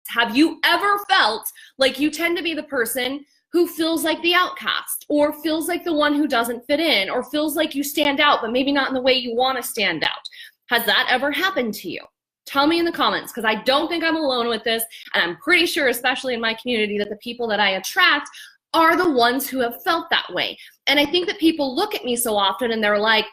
Have you ever felt like you tend to be the person who feels like the outcast, or feels like the one who doesn't fit in, or feels like you stand out, but maybe not in the way you want to stand out? Has that ever happened to you? Tell me in the comments, because I don't think I'm alone with this, and I'm pretty sure, especially in my community, that the people that I attract are the ones who have felt that way. And I think that people look at me so often and they're like,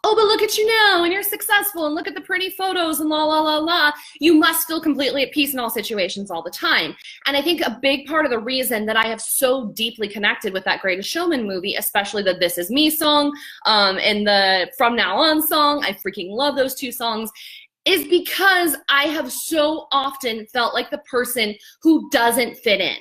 oh, but look at you now, and you're successful, and look at the pretty photos, and la, la, la, la. You must feel completely at peace in all situations all the time. And I think a big part of the reason that I have so deeply connected with that Greatest Showman movie, especially the This Is Me song and the From Now On song, I freaking love those two songs, is because I have so often felt like the person who doesn't fit in.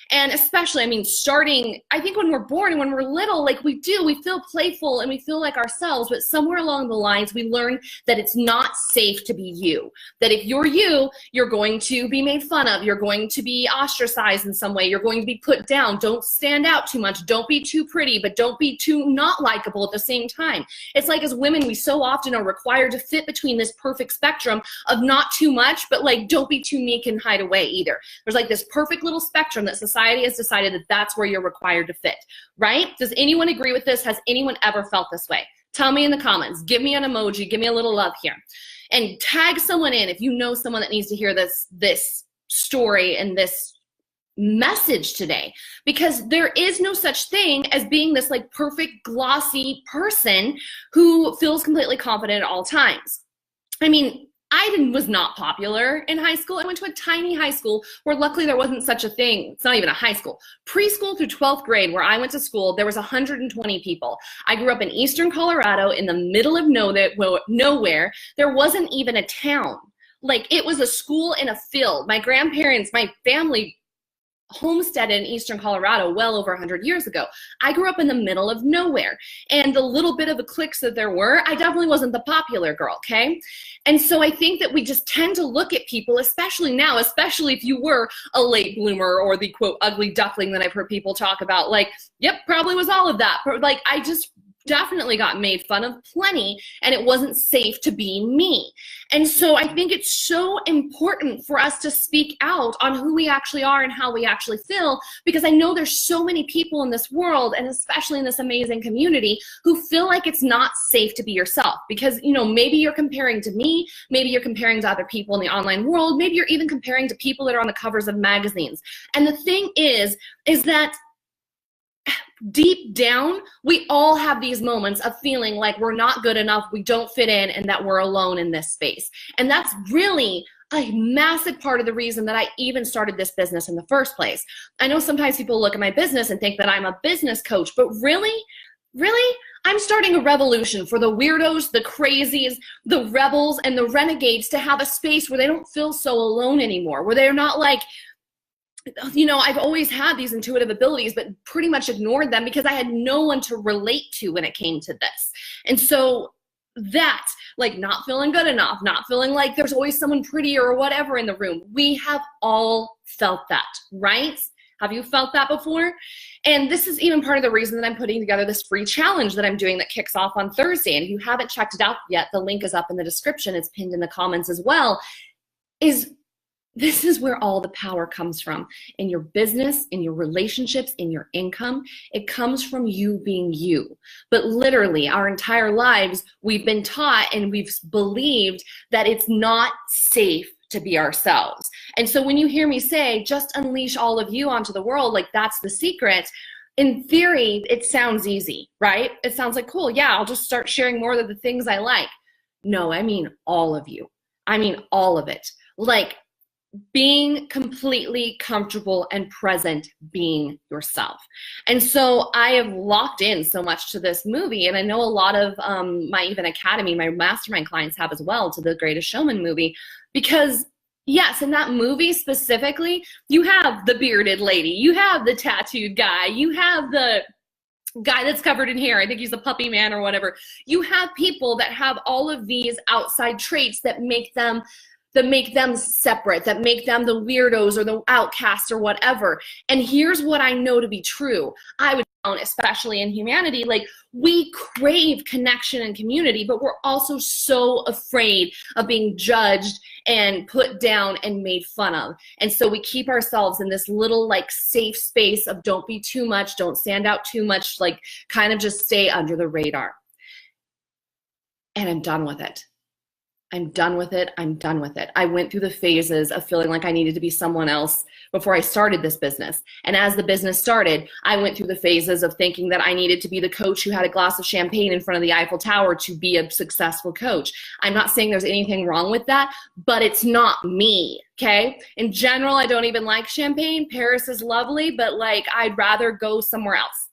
And especially, I mean, starting, I think when we're born and when we're little, like we feel playful and we feel like ourselves, but somewhere along the lines, we learn that it's not safe to be you. That if you're you, you're going to be made fun of, you're going to be ostracized in some way, you're going to be put down, don't stand out too much, don't be too pretty, but don't be too not likable at the same time. It's like as women, we so often are required to fit between this perfect spectrum of not too much, but like don't be too meek and hide away either. There's like this perfect little spectrum that society has decided that that's where you're required to fit, right? Does anyone agree with this? Has anyone ever felt this way? Tell me in the comments. Give me an emoji. Give me a little love here. And tag someone in if you know someone that needs to hear this story and this message today, because there is no such thing as being this like perfect glossy person who feels completely confident at all times. I mean, I was not popular in high school. I went to a tiny high school where luckily there wasn't such a thing. It's not even a high school. Preschool through 12th grade where I went to school, there was 120 people. I grew up in eastern Colorado in the middle of nowhere. There wasn't even a town. Like it was a school in a field. My grandparents, my family homesteaded in eastern Colorado well over 100 years ago. I grew up in the middle of nowhere, and the little bit of the cliques that there were, I definitely wasn't the popular girl, okay? And so I think that we just tend to look at people, especially now, especially if you were a late bloomer or the quote ugly duckling that I've heard people talk about, like, yep, probably was all of that. But like I just definitely got made fun of plenty, and it wasn't safe to be me. And so I think it's so important for us to speak out on who we actually are and how we actually feel, because I know there's so many people in this world, and especially in this amazing community, who feel like it's not safe to be yourself. Because, you know, maybe you're comparing to me, maybe you're comparing to other people in the online world, maybe you're even comparing to people that are on the covers of magazines. And the thing is that deep down, we all have these moments of feeling like we're not good enough, we don't fit in, and that we're alone in this space. And that's really a massive part of the reason that I even started this business in the first place. I know sometimes people look at my business and think that I'm a business coach, but really, I'm starting a revolution for the weirdos, the crazies, the rebels, and the renegades to have a space where they don't feel so alone anymore, where they're not like, you know, I've always had these intuitive abilities, but pretty much ignored them because I had no one to relate to when it came to this. And so that, like not feeling good enough, not feeling like there's always someone prettier or whatever in the room, we have all felt that, right? Have you felt that before? And this is even part of the reason that I'm putting together this free challenge that I'm doing that kicks off on Thursday. And if you haven't checked it out yet, the link is up in the description. It's pinned in the comments as well. This is where all the power comes from in your business, in your relationships, in your income. It comes from you being you. But literally our entire lives, we've been taught and we've believed that it's not safe to be ourselves. And so when you hear me say, just unleash all of you onto the world, like that's the secret, in theory, it sounds easy, right? It sounds like, cool, yeah, I'll just start sharing more of the things I like. No, I mean all of you. I mean all of it. Like, being completely comfortable and present being yourself. And so I have locked in so much to this movie, and I know a lot of my even academy, my mastermind clients have as well, to the Greatest Showman movie, because yes, in that movie specifically, you have the bearded lady, you have the tattooed guy, you have the guy that's covered in hair, I think he's a puppy man or whatever. You have people that have all of these outside traits that make them separate, that make them the weirdos or the outcasts or whatever. And here's what I know to be true. I would especially in humanity, like we crave connection and community, but we're also so afraid of being judged and put down and made fun of. And so we keep ourselves in this little like safe space of don't be too much, don't stand out too much, like kind of just stay under the radar. And I'm done with it. I'm done with it. I'm done with it. I went through the phases of feeling like I needed to be someone else before I started this business. And as the business started, I went through the phases of thinking that I needed to be the coach who had a glass of champagne in front of the Eiffel Tower to be a successful coach. I'm not saying there's anything wrong with that, but it's not me, okay? In general, I don't even like champagne. Paris is lovely, but like I'd rather go somewhere else.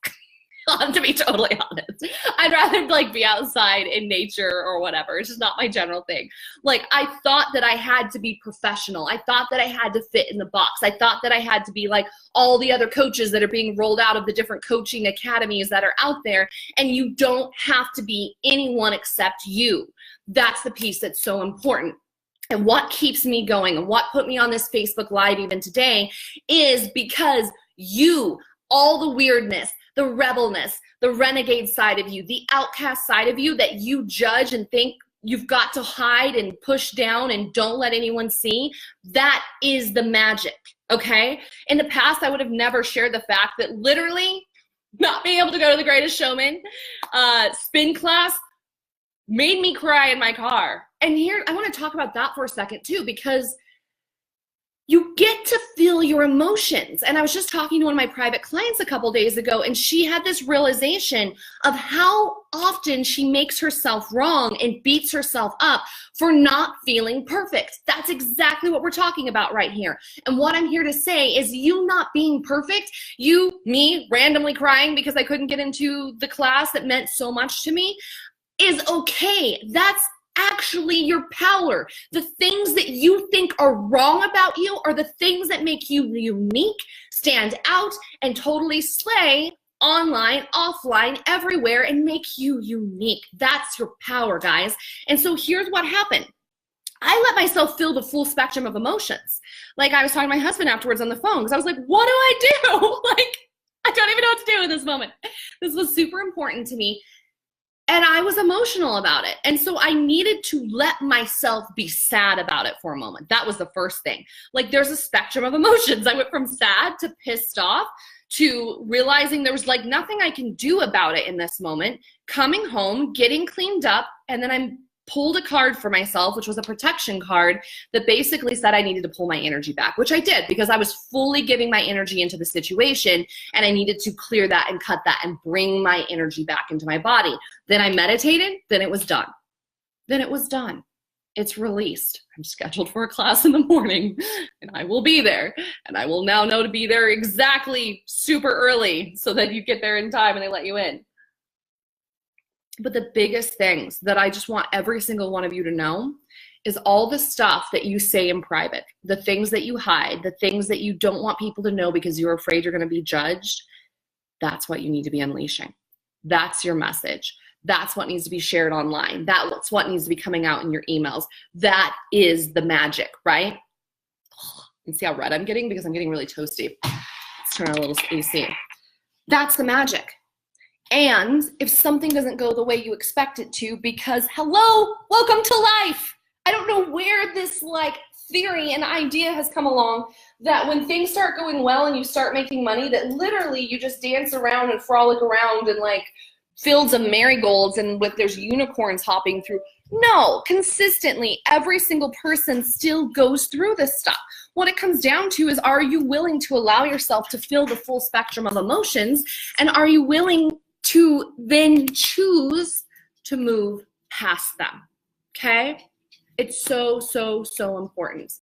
To be totally honest, I'd rather like be outside in nature or whatever. It's just not my general thing. Like I thought that I had to be professional. I thought that I had to fit in the box. I thought that I had to be like all the other coaches that are being rolled out of the different coaching academies that are out there. And you don't have to be anyone except you. That's the piece that's so important. And what keeps me going and what put me on this Facebook Live even today is because you, all the weirdness, the rebelness, the renegade side of you, the outcast side of you that you judge and think you've got to hide and push down and don't let anyone see, that is the magic, okay? In the past, I would have never shared the fact that literally not being able to go to the Greatest Showman spin class made me cry in my car. And here, I want to talk about that for a second too, because you get to feel your emotions. And I was just talking to one of my private clients a couple days ago, and she had this realization of how often she makes herself wrong and beats herself up for not feeling perfect. That's exactly what we're talking about right here. And what I'm here to say is you not being perfect, me randomly crying because I couldn't get into the class that meant so much to me, is okay. That's actually your power. The things that you think are wrong about you are the things that make you unique, stand out, and totally slay online, offline, everywhere, and make you unique. That's your power, guys. And so here's what happened. I let myself feel the full spectrum of emotions. Like I was talking to my husband afterwards on the phone because I was like, what do I do? Like, I don't even know what to do in this moment. This was super important to me. And I was emotional about it. And so I needed to let myself be sad about it for a moment. That was the first thing. Like there's a spectrum of emotions. I went from sad to pissed off to realizing there was like nothing I can do about it in this moment, coming home, getting cleaned up, and then I pulled a card for myself, which was a protection card that basically said I needed to pull my energy back, which I did because I was fully giving my energy into the situation and I needed to clear that and cut that and bring my energy back into my body. Then I meditated, then it was done. Then it was done. It's released. I'm scheduled for a class in the morning and I will be there. And I will now know to be there exactly super early so that you get there in time and they let you in. But the biggest things that I just want every single one of you to know is all the stuff that you say in private, the things that you hide, the things that you don't want people to know because you're afraid you're going to be judged. That's what you need to be unleashing. That's your message. That's what needs to be shared online. That's what needs to be coming out in your emails. That is the magic, right? And see how red I'm getting because I'm getting really toasty. Let's turn on a little AC. That's the magic. And if something doesn't go the way you expect it to, because hello, welcome to life. I don't know where this like theory and idea has come along that when things start going well and you start making money, that literally you just dance around and frolic around in like fields of marigolds and there's unicorns hopping through. No, consistently, every single person still goes through this stuff. What it comes down to is, are you willing to allow yourself to feel the full spectrum of emotions? And are you willing to then choose to move past them, okay? It's so, so, so important.